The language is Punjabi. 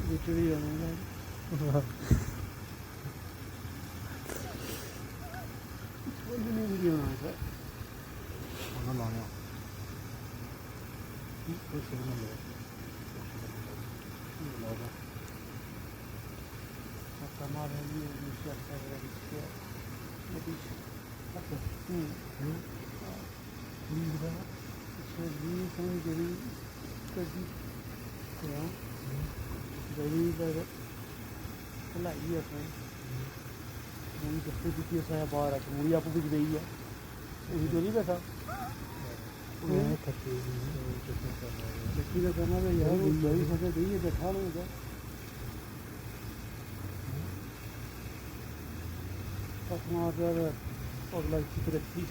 ਵਿਚੜੀ ਜਾਣਾ ਕੋਈ ਨਹੀਂ ਵੀਡੀਓ ਨਾ ਸਰ ਉਹਨਾਂ ਲਾਉਣਾ ਕੋਈ ਸਿਗਨਲ ਲੈ ਲਾਉਣਾ ਤਮਾਮ ਹੈ ਇਹ ਨਿਸ਼ਚਿਤ ਕਰ ਰਿਹਾ ਹੈ ਇਹ ਵੀ ਅੱਛਾ ਇਹ ਦਾ ਵੀ ਸਮਝ ਗਈ ਕਦੀ ਕਿਉਂ ਗਈ ਦਾ ਭਲਾਈ ਹੈ ਸਰ ਮੂਲੀ ਕਿੱਥੇ ਦਿੱਤੀ ਹੈ ਬਾਹਰ ਆ ਮੂਲੀ ਆਪੂ ਵਿੱਚ ਗਈ ਹੈ ਉਹੀ ਜੋ ਨਹੀਂ ਬੈਠਾ ਚੱਕੀ ਦਾ ਕਰਨਾ ਤਾਂ ਯਾਰ ਉਹ ਗਈ ਫਸੇ ਗਈ ਹੈ ਬੈਠਾ ਹੋਵੇਗਾ Bakma abi, o like 2 3